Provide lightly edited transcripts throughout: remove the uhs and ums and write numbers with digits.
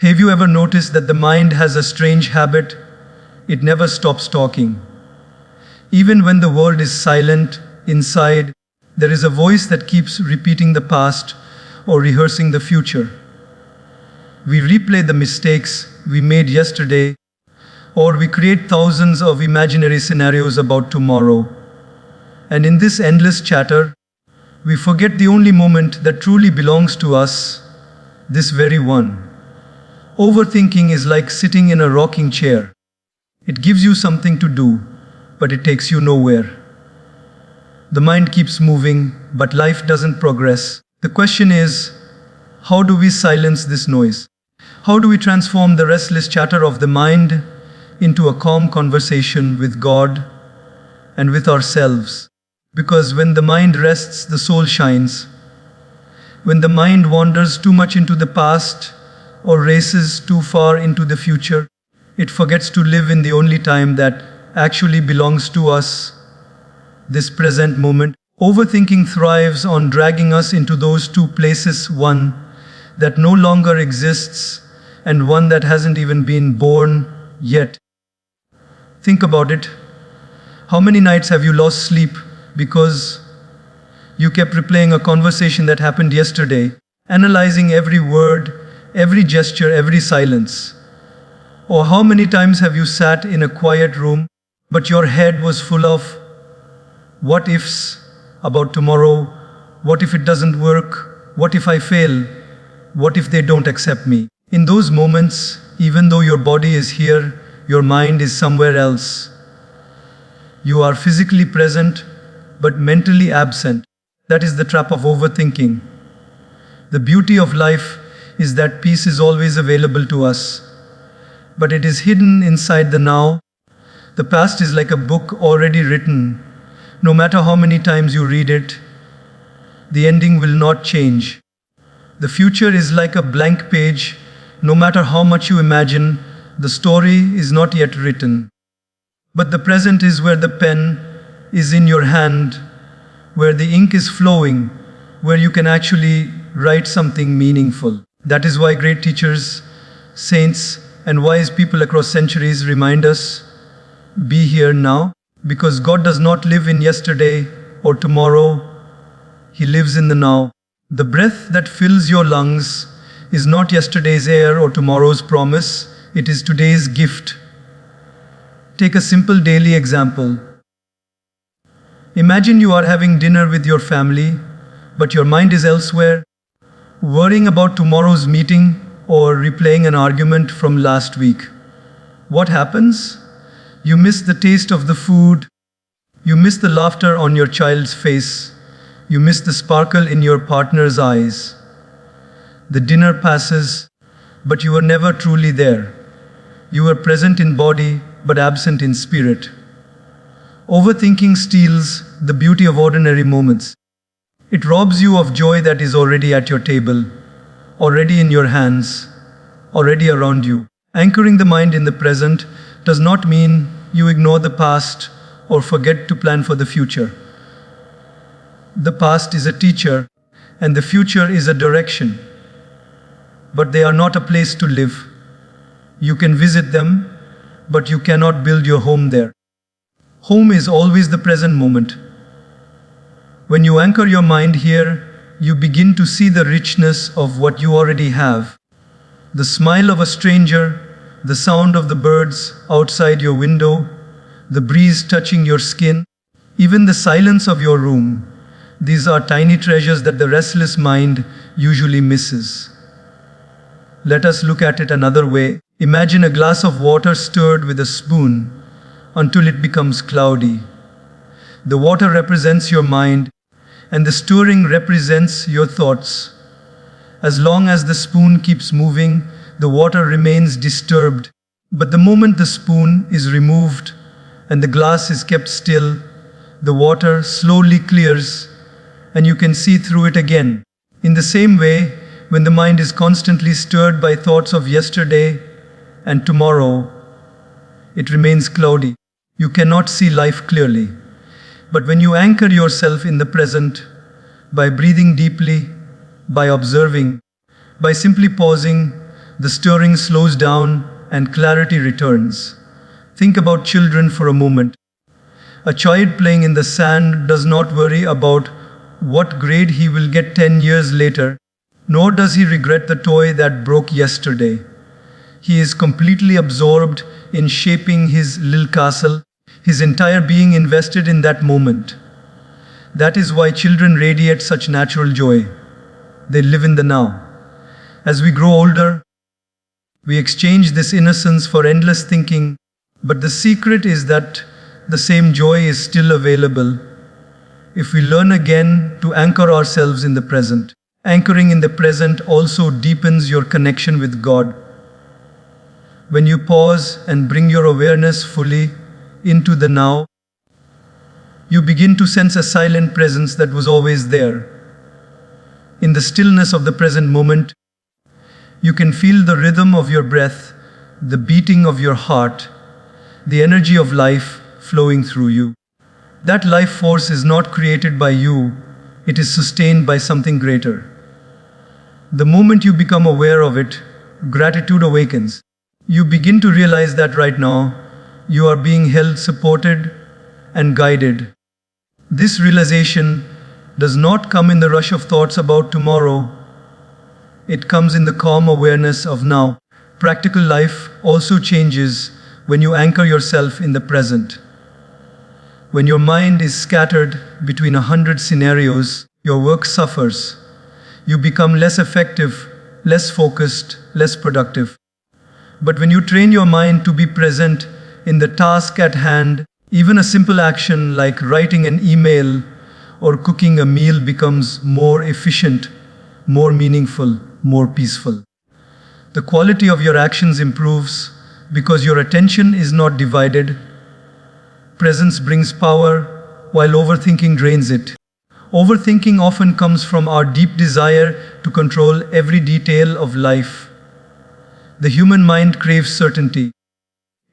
Have you ever noticed that the mind has a strange habit? It never stops talking. Even when the world is silent, inside, there is a voice that keeps repeating the past or rehearsing the future. We replay the mistakes we made yesterday, or we create thousands of imaginary scenarios about tomorrow. And in this endless chatter, we forget the only moment that truly belongs to us, this very one. Overthinking is like sitting in a rocking chair. It gives you something to do, but it takes you nowhere. The mind keeps moving, but life doesn't progress. The question is, how do we silence this noise? How do we transform the restless chatter of the mind into a calm conversation with God and with ourselves? Because when the mind rests, the soul shines. When the mind wanders too much into the past or races too far into the future, it forgets to live in the only time that actually belongs to us, this present moment. Overthinking thrives on dragging us into those two places, one that no longer exists and one that hasn't even been born yet. Think about it. How many nights have you lost sleep because you kept replaying a conversation that happened yesterday, analyzing every word, every gesture, every silence? Or how many times have you sat in a quiet room, but your head was full of what ifs about tomorrow? What if it doesn't work? What if I fail? What if they don't accept me? In those moments, even though your body is here, your mind is somewhere else. You are physically present, but mentally absent. That is the trap of overthinking. The beauty of life is that peace is always available to us, but it is hidden inside the now. The past is like a book already written. No matter how many times you read it, the ending will not change. The future is like a blank page. No matter how much you imagine, the story is not yet written. But the present is where the pen is in your hand, where the ink is flowing, where you can actually write something meaningful. That is why great teachers, saints, and wise people across centuries remind us, be here now, because God does not live in yesterday or tomorrow. He lives in the now. The breath that fills your lungs is not yesterday's air or tomorrow's promise. It is today's gift. Take a simple daily example. Imagine you are having dinner with your family, but your mind is elsewhere, worrying about tomorrow's meeting or replaying an argument from last week. What happens? You miss the taste of the food. You miss the laughter on your child's face. You miss the sparkle in your partner's eyes. The dinner passes, but you were never truly there. You were present in body, but absent in spirit. Overthinking steals the beauty of ordinary moments. It robs you of joy that is already at your table, already in your hands, already around you. Anchoring the mind in the present does not mean you ignore the past or forget to plan for the future. The past is a teacher, and the future is a direction. But they are not a place to live. You can visit them, but you cannot build your home there. Home is always the present moment. When you anchor your mind here, you begin to see the richness of what you already have. The smile of a stranger, the sound of the birds outside your window, the breeze touching your skin, even the silence of your room. These are tiny treasures that the restless mind usually misses. Let us look at it another way. Imagine a glass of water stirred with a spoon until it becomes cloudy. The water represents your mind, and the stirring represents your thoughts. As long as the spoon keeps moving, the water remains disturbed. But the moment the spoon is removed and the glass is kept still, the water slowly clears and you can see through it again. In the same way, when the mind is constantly stirred by thoughts of yesterday and tomorrow, it remains cloudy. You cannot see life clearly. But when you anchor yourself in the present, by breathing deeply, by observing, by simply pausing, The stirring slows down and clarity returns. Think about children for a moment. A child playing in the sand does not worry about what grade he will get 10 years later, nor does he regret the toy that broke yesterday. He is completely absorbed in shaping his little castle, his entire being invested in that moment. That is why children radiate such natural joy. They live in the now. As we grow older, we exchange this innocence for endless thinking, but the secret is that the same joy is still available if we learn again to anchor ourselves in the present. Anchoring in the present also deepens your connection with God. When you pause and bring your awareness fully into the now, you begin to sense a silent presence that was always there. In the stillness of the present moment, you can feel the rhythm of your breath, the beating of your heart, the energy of life flowing through you. That life force is not created by you, it is sustained by something greater. The moment you become aware of it, gratitude awakens. You begin to realize that right now, you are being held, supported, and guided. This realization does not come in the rush of thoughts about tomorrow. It comes in the calm awareness of now. Practical life also changes when you anchor yourself in the present. When your mind is scattered between 100 scenarios, your work suffers. You become less effective, less focused, less productive. But when you train your mind to be present in the task at hand, even a simple action like writing an email or cooking a meal becomes more efficient, more meaningful, more peaceful. The quality of your actions improves because your attention is not divided. Presence brings power, while overthinking drains it. Overthinking often comes from our deep desire to control every detail of life. The human mind craves certainty.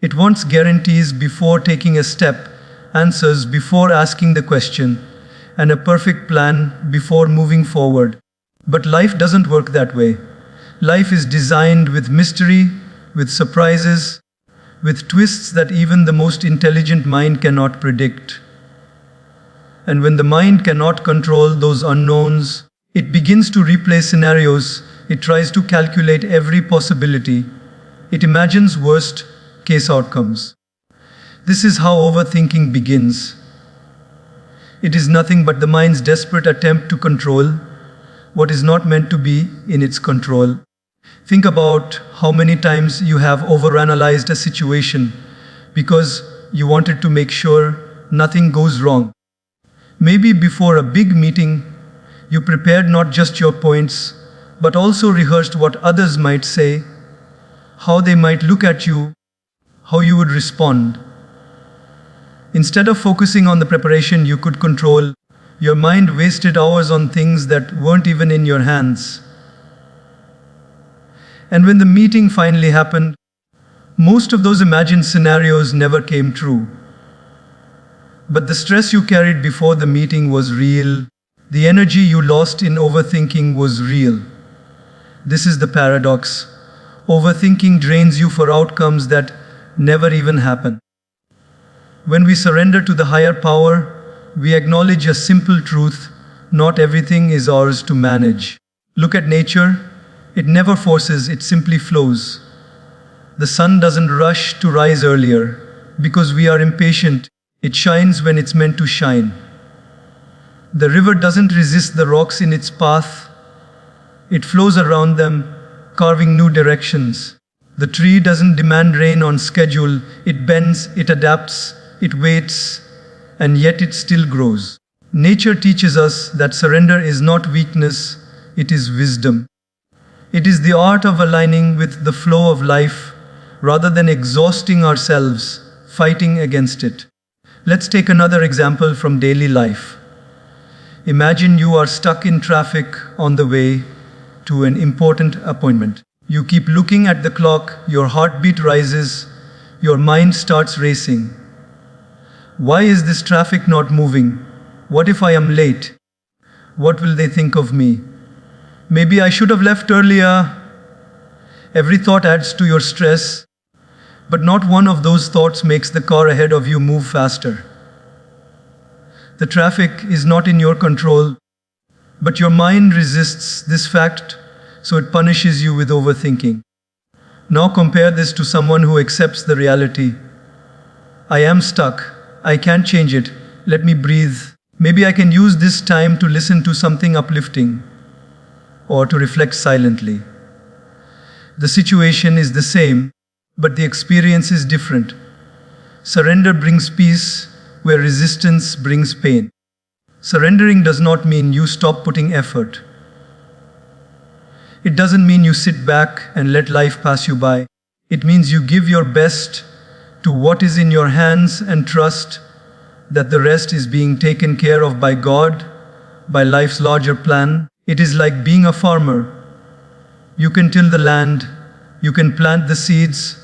It wants guarantees before taking a step, answers before asking the question, and a perfect plan before moving forward. But life doesn't work that way. Life is designed with mystery, with surprises, with twists that even the most intelligent mind cannot predict. And when the mind cannot control those unknowns, it begins to replay scenarios. It tries to calculate every possibility. It imagines worst case outcomes. This is how overthinking begins. It is nothing but the mind's desperate attempt to control what is not meant to be in its control. Think about how many times you have overanalyzed a situation because you wanted to make sure nothing goes wrong. Maybe before a big meeting, you prepared not just your points, but also rehearsed what others might say, how they might look at you, how you would respond. Instead of focusing on the preparation you could control, your mind wasted hours on things that weren't even in your hands. And when the meeting finally happened, most of those imagined scenarios never came true. But the stress you carried before the meeting was real. The energy you lost in overthinking was real. This is the paradox. Overthinking drains you for outcomes that never even happen. When we surrender to the higher power, we acknowledge a simple truth: not everything is ours to manage. Look at nature. It never forces, it simply flows. The sun doesn't rush to rise earlier because we are impatient. It shines when it's meant to shine. The river doesn't resist the rocks in its path. It flows around them, carving new directions. The tree doesn't demand rain on schedule. It bends, it adapts, it waits, and yet it still grows. Nature teaches us that surrender is not weakness, it is wisdom. It is the art of aligning with the flow of life rather than exhausting ourselves, fighting against it. Let's take another example from daily life. Imagine you are stuck in traffic on the way to an important appointment. You keep looking at the clock, your heartbeat rises, your mind starts racing. Why is this traffic not moving? What if I am late? What will they think of me? Maybe I should have left earlier. Every thought adds to your stress, but not one of those thoughts makes the car ahead of you move faster. The traffic is not in your control, but your mind resists this fact, so it punishes you with overthinking. Now compare this to someone who accepts the reality. I am stuck. I can't change it. Let me breathe. Maybe I can use this time to listen to something uplifting or to reflect silently. The situation is the same, but the experience is different. Surrender brings peace where resistance brings pain. Surrendering does not mean you stop putting effort. It doesn't mean you sit back and let life pass you by. It means you give your best to what is in your hands and trust that the rest is being taken care of by God, by life's larger plan. It is like being a farmer. You can till the land, you can plant the seeds,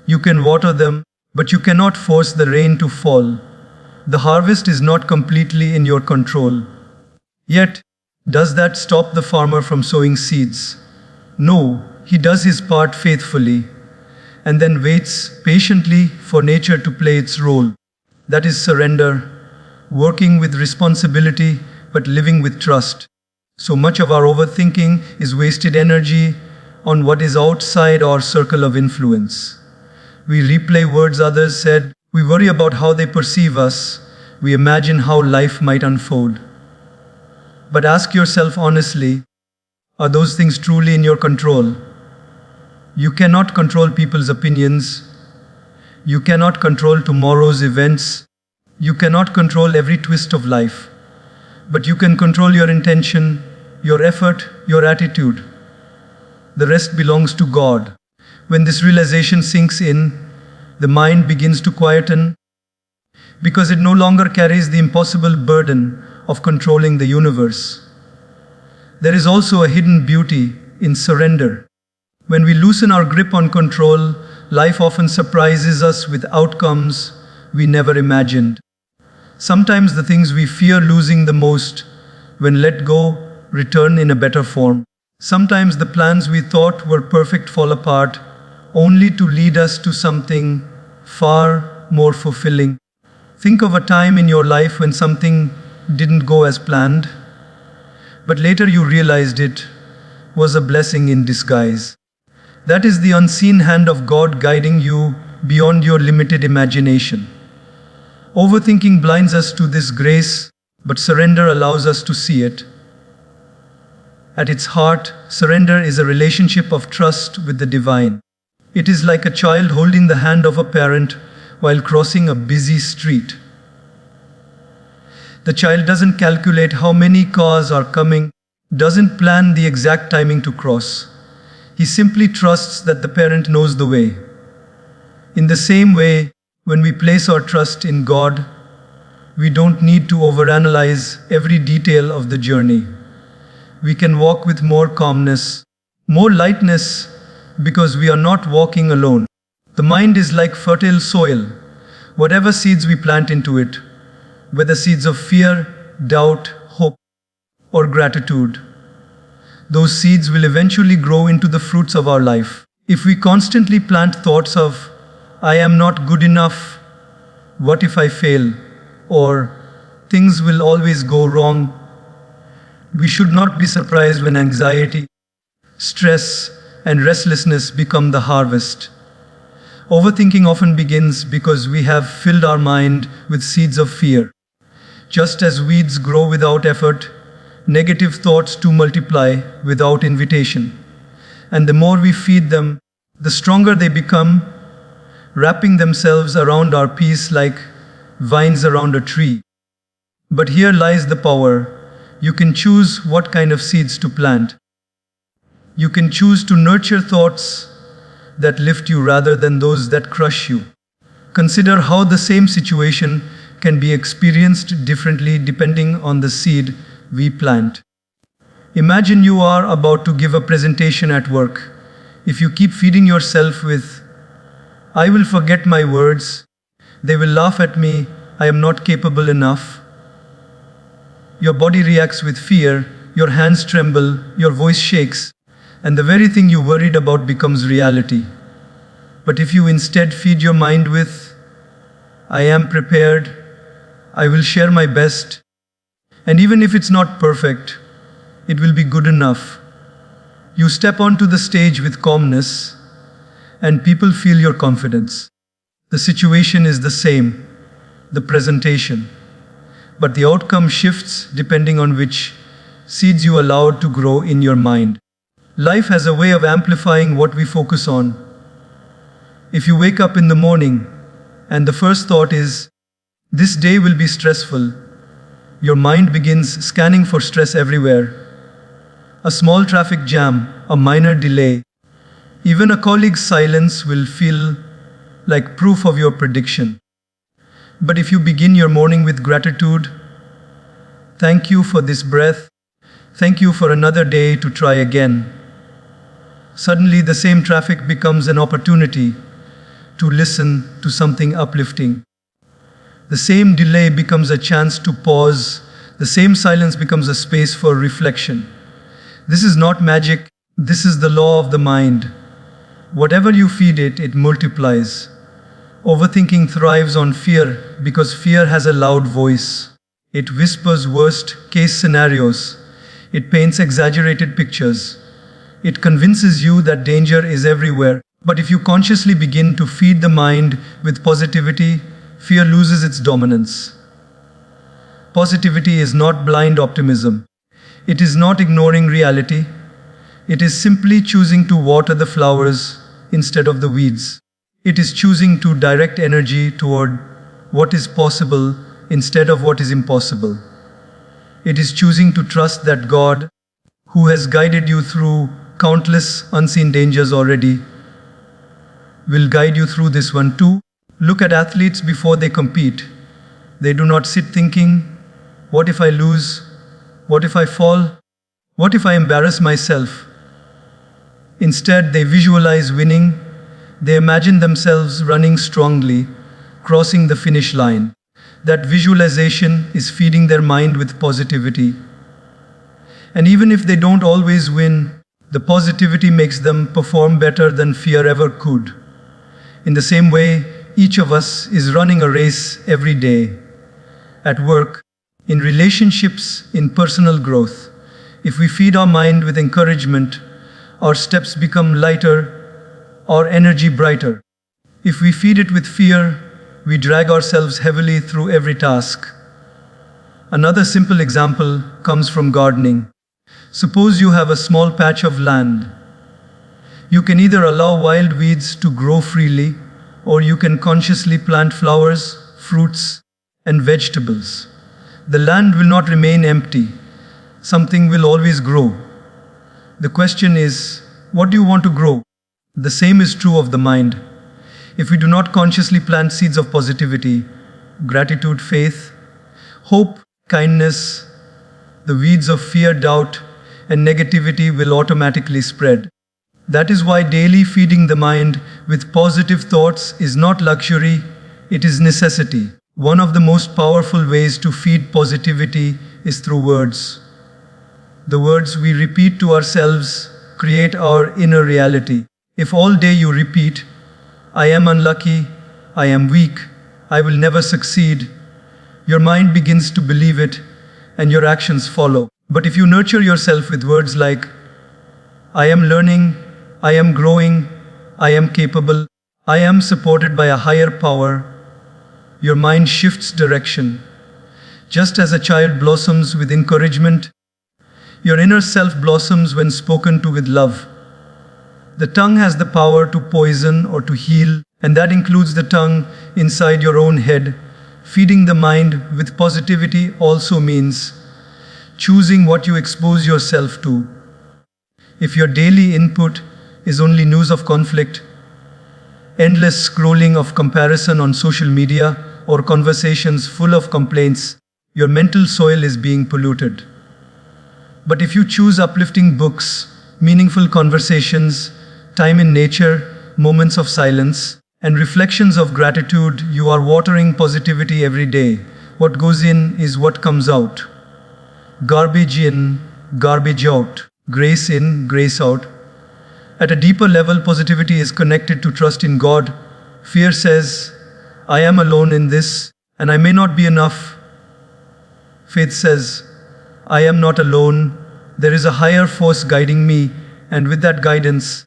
you can water them, but you cannot force the rain to fall. The harvest is not completely in your control. Yet, does that stop the farmer from sowing seeds? No, he does his part faithfully, and then waits patiently for nature to play its role. That is surrender, working with responsibility but living with trust. So much of our overthinking is wasted energy on what is outside our circle of influence. We replay words others said, we worry about how they perceive us, we imagine how life might unfold. But ask yourself honestly, are those things truly in your control? You cannot control people's opinions. You cannot control tomorrow's events. You cannot control every twist of life. But you can control your intention, your effort, your attitude. The rest belongs to God. When this realization sinks in, the mind begins to quieten because it no longer carries the impossible burden of controlling the universe. There is also a hidden beauty in surrender. When we loosen our grip on control, life often surprises us with outcomes we never imagined. Sometimes the things we fear losing the most, when let go, return in a better form. Sometimes the plans we thought were perfect fall apart, only to lead us to something far more fulfilling. Think of a time in your life when something didn't go as planned, but later you realized it was a blessing in disguise. That is the unseen hand of God guiding you beyond your limited imagination. Overthinking blinds us to this grace, but surrender allows us to see it. At its heart, surrender is a relationship of trust with the divine. It is like a child holding the hand of a parent while crossing a busy street. The child doesn't calculate how many cars are coming, doesn't plan the exact timing to cross. He simply trusts that the parent knows the way. In the same way, when we place our trust in God, we don't need to overanalyze every detail of the journey. We can walk with more calmness, more lightness, because we are not walking alone. The mind is like fertile soil. Whatever seeds we plant into it, whether seeds of fear, doubt, hope, or gratitude, those seeds will eventually grow into the fruits of our life. If we constantly plant thoughts of, I am not good enough, what if I fail, or things will always go wrong, we should not be surprised when anxiety, stress, and restlessness become the harvest. Overthinking often begins because we have filled our mind with seeds of fear. Just as weeds grow without effort, negative thoughts too multiply without invitation. And the more we feed them, the stronger they become, wrapping themselves around our peace like vines around a tree. But here lies the power. You can choose what kind of seeds to plant. You can choose to nurture thoughts that lift you rather than those that crush you. Consider how the same situation can be experienced differently depending on the seed we plant. Imagine you are about to give a presentation at work. If you keep feeding yourself with, I will forget my words, they will laugh at me, I am not capable enough. Your body reacts with fear, your hands tremble, your voice shakes. and the very thing you worried about becomes reality. But if you instead feed your mind with, I am prepared, I will share my best, and even if it's not perfect, it will be good enough. You step onto the stage with calmness, and people feel your confidence. The situation is the same, the presentation, but the outcome shifts depending on which seeds you allowed to grow in your mind. Life has a way of amplifying what we focus on. If you wake up in the morning and the first thought is, this day will be stressful, your mind begins scanning for stress everywhere. A small traffic jam, a minor delay, even a colleague's silence will feel like proof of your prediction. But if you begin your morning with gratitude, thank you for this breath, thank you for another day to try again, suddenly the same traffic becomes an opportunity to listen to something uplifting. The same delay becomes a chance to pause, the same silence becomes a space for reflection. This is not magic, this is the law of the mind. Whatever you feed it, it multiplies. Overthinking thrives on fear because fear has a loud voice. It whispers worst-case scenarios. It paints exaggerated pictures. It convinces you that danger is everywhere. But if you consciously begin to feed the mind with positivity, fear loses its dominance. Positivity is not blind optimism. It is not ignoring reality. It is simply choosing to water the flowers instead of the weeds. It is choosing to direct energy toward what is possible instead of what is impossible. It is choosing to trust that God, who has guided you through countless unseen dangers already, will guide you through this one too. Look at athletes before they compete. They do not sit thinking, what if I lose? What if I fall? What if I embarrass myself? Instead, they visualize winning. They imagine themselves running strongly, crossing the finish line. That visualization is feeding their mind with positivity. And even if they don't always win, the positivity makes them perform better than fear ever could. In the same way, each of us is running a race every day. At work, in relationships, in personal growth. If we feed our mind with encouragement, our steps become lighter, our energy brighter. If we feed it with fear, we drag ourselves heavily through every task. Another simple example comes from gardening. Suppose you have a small patch of land. You can either allow wild weeds to grow freely, or you can consciously plant flowers, fruits, and vegetables. The land will not remain empty. Something will always grow. The question is, what do you want to grow? The same is true of the mind. If we do not consciously plant seeds of positivity, gratitude, faith, hope, kindness, the weeds of fear, doubt, and negativity will automatically spread. That is why daily feeding the mind with positive thoughts is not luxury, it is necessity. One of the most powerful ways to feed positivity is through words. The words we repeat to ourselves create our inner reality. If all day you repeat, I am unlucky, I am weak, I will never succeed, your mind begins to believe it and your actions follow. But if you nurture yourself with words like, I am learning, I am growing, I am capable, I am supported by a higher power, your mind shifts direction. Just as a child blossoms with encouragement, your inner self blossoms when spoken to with love. The tongue has the power to poison or to heal, and that includes the tongue inside your own head. Feeding the mind with positivity also means choosing what you expose yourself to. If your daily input is only news of conflict, endless scrolling of comparison on social media, or conversations full of complaints, your mental soil is being polluted. But if you choose uplifting books, meaningful conversations, time in nature, moments of silence, and reflections of gratitude, you are watering positivity every day. What goes in is what comes out. Garbage in, garbage out. Grace in, grace out. At a deeper level, positivity is connected to trust in God. Fear says, I am alone in this, and I may not be enough. Faith says, I am not alone. There is a higher force guiding me, and with that guidance,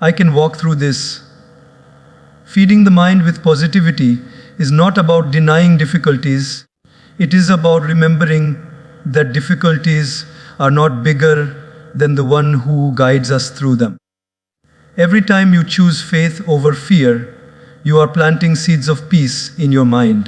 I can walk through this. Feeding the mind with positivity is not about denying difficulties. It is about remembering that difficulties are not bigger than the one who guides us through them. Every time you choose faith over fear, you are planting seeds of peace in your mind.